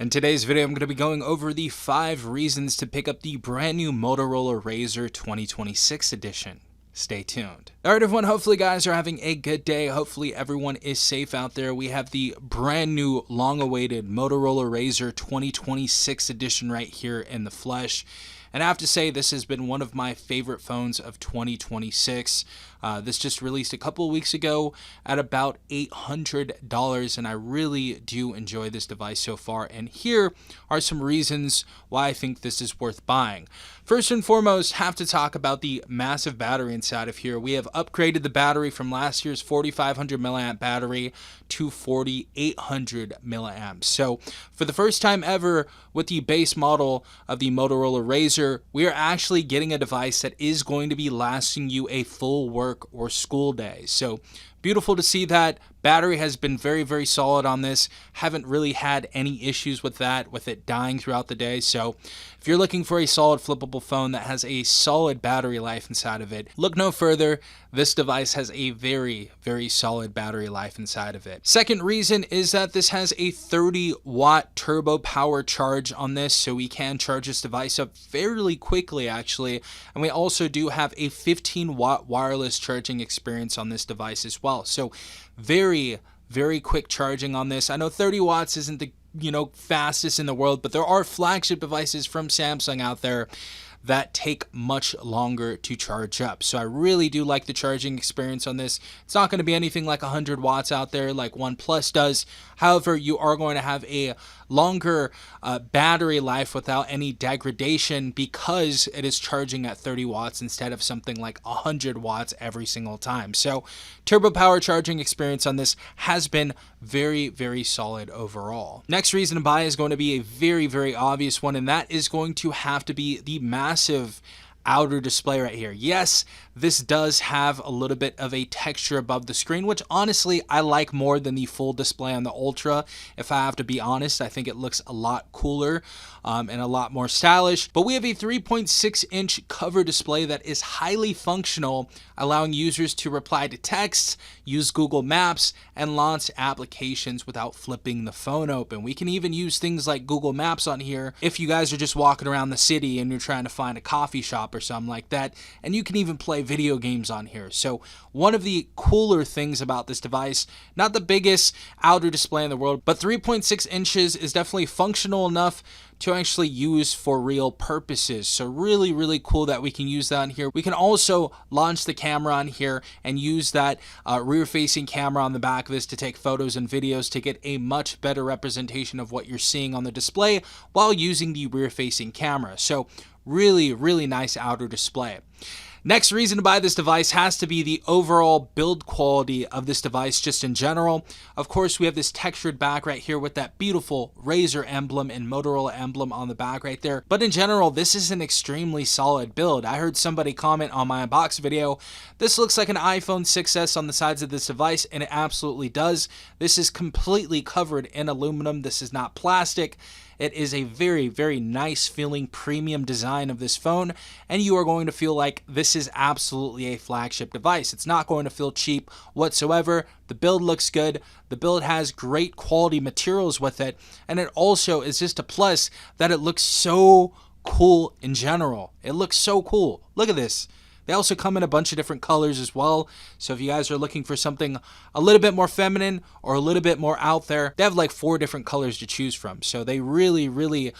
In today's video, I'm going to be going over the 5 reasons to pick up the brand new Motorola Razr 2026 edition. Stay tuned. Alright everyone, hopefully guys are having a good day. Hopefully everyone is safe out there. We have the brand new long-awaited Motorola Razr 2026 edition right here in the flesh. And I have to say, this has been one of my favorite phones of 2026. This just released a couple of weeks ago at about $800, and I really do enjoy this device so far. And here are some reasons why I think this is worth buying. First and foremost, have to talk about the massive battery inside of here. We have upgraded the battery from last year's 4500 milliamp battery to 4800 milliamps. So for the first time ever with the base model of the Motorola Razr, we are actually getting a device that is going to be lasting you a full work or school day. So beautiful to see that. Battery has been very, very solid on this. Haven't really had any issues with that, with it dying throughout the day. So if you're looking for a solid flippable phone that has a solid battery life inside of it, look no further. This device has a very, very solid battery life inside of it. Second reason is that this has a 30-watt turbo power charge on this, so we can charge this device up fairly quickly actually. And we also do have a 15-watt wireless charging experience on this device as well. So very, very quick charging on this. I know 30 watts isn't the fastest in the world, but there are flagship devices from Samsung out there that take much longer to charge up. So I really do like the charging experience on this. It's not going to be anything like 100 watts out there like OnePlus does. However, you are going to have a longer battery life without any degradation because it is charging at 30 watts instead of something like 100 watts every single time. So turbo power charging experience on this has been very, very solid overall. Next reason to buy is going to be a very, very obvious one, and that is going to have to be the massive outer display right here. Yes, this does have a little bit of a texture above the screen, which honestly I like more than the full display on the Ultra. If I have to be honest, I think it looks a lot cooler and a lot more stylish. But we have a 3.6-inch cover display that is highly functional, allowing users to reply to texts, use Google Maps, and launch applications without flipping the phone open. We can even use things like Google Maps on here if you guys are just walking around the city and you're trying to find a coffee shop or something like that, and you can even play video games on here. So one of the cooler things about this device, not the biggest outer display in the world, but 3.6 inches is definitely functional enough to actually use for real purposes. So really, really cool that we can use that on here. We can also launch the camera on here and use that rear-facing camera on the back of this to take photos and videos to get a much better representation of what you're seeing on the display while using the rear-facing camera. So really, really nice outer display. Next reason to buy this device has to be the overall build quality of this device just in general. Of course, we have this textured back right here with that beautiful Razer emblem and Motorola emblem on the back right there. But in general, this is an extremely solid build. I heard somebody comment on my unbox video, this looks like an iPhone 6s on the sides of this device, and it absolutely does. This is completely covered in aluminum. This is not plastic. It is a very, very nice feeling premium design of this phone, and you are going to feel like this is absolutely a flagship device. It's not going to feel cheap whatsoever. The build looks good. The build has great quality materials with it, and it also is just a plus that it looks so cool in general. It looks so cool. Look at this. They also come in a bunch of different colors as well. So if you guys are looking for something a little bit more feminine or a little bit more out there, they have like 4 different colors to choose from. So they really, really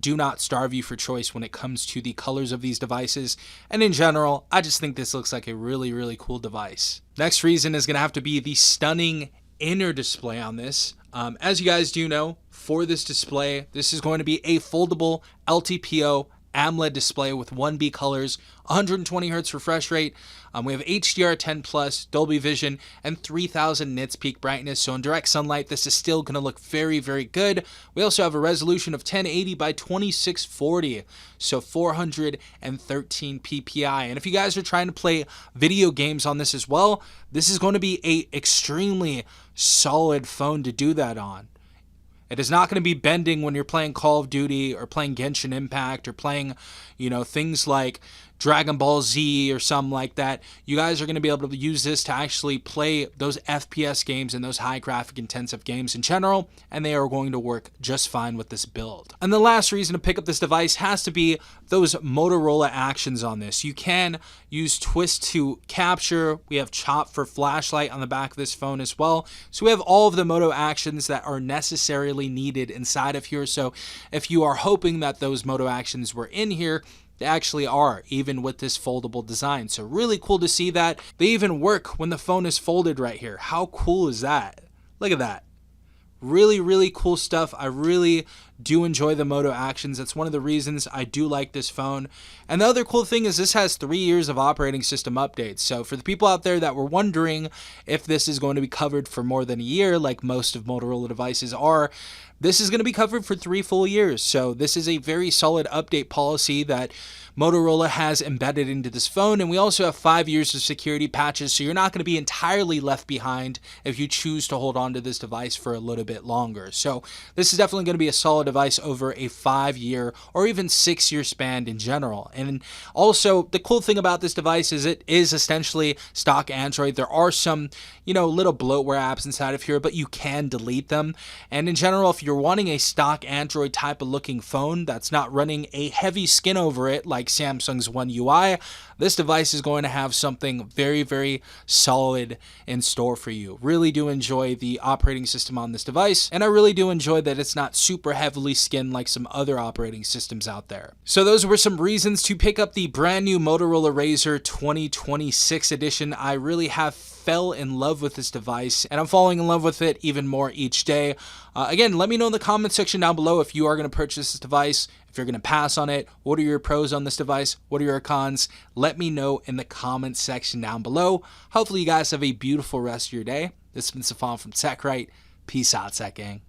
do not starve you for choice when it comes to the colors of these devices. And in general, I just think this looks like a really, really cool device. Next reason is going to have to be the stunning inner display on this. As you guys do know, for this display, this is going to be a foldable LTPO AMOLED display with 1B colors, 120 Hz refresh rate. We have HDR10 Plus, Dolby Vision, and 3000 nits peak brightness. So in direct sunlight, this is still going to look very, very good. We also have a resolution of 1080 by 2640, so 413 ppi. And if you guys are trying to play video games on this as well, this is going to be a extremely solid phone to do that on. It is not going to be bending when you're playing Call of Duty or playing Genshin Impact or playing, things like Dragon Ball Z or something like that, you guys are going to be able to use this to actually play those FPS games and those high graphic intensive games in general, and they are going to work just fine with this build. And the last reason to pick up this device has to be those Motorola actions on this. You can use twist to capture. We have chop for flashlight on the back of this phone as well. So we have all of the Moto actions that are necessarily needed inside of here. So if you are hoping that those Moto actions were in here, they actually are, even with this foldable design. So really cool to see that. They even work when the phone is folded right here. How cool is that? Look at that. Really, really cool stuff. I really do enjoy the Moto actions. That's one of the reasons I do like this phone. And the other cool thing is this has 3 years of operating system updates. So for the people out there that were wondering if this is going to be covered for more than a year, like most of Motorola devices are, this is going to be covered for 3 full years. So this is a very solid update policy that Motorola has embedded into this phone. And we also have 5 years of security patches. So you're not going to be entirely left behind if you choose to hold on to this device for a little bit longer. So this is definitely going to be a solid device over a 5-year or even 6-year span in general. And also the cool thing about this device is it is essentially stock Android. There are some, little bloatware apps inside of here, but you can delete them. And in general, if you're wanting a stock Android type of looking phone that's not running a heavy skin over it like Samsung's One UI, this device is going to have something very, very solid in store for you. Really do enjoy the operating system on this device, and I really do enjoy that it's not super heavily skinned like some other operating systems out there. So those were some reasons to pick up the brand new Motorola Razr 2026 edition. I really have fell in love with this device, and I'm falling in love with it even more each day. Again, let me know in the comment section down below if you are going to purchase this device, if you're going to pass on it. What are your pros on this device? What are your cons? Let me know in the comment section down below. Hopefully you guys have a beautiful rest of your day. This has been Stefan from TechRight. Peace out, Tech Gang.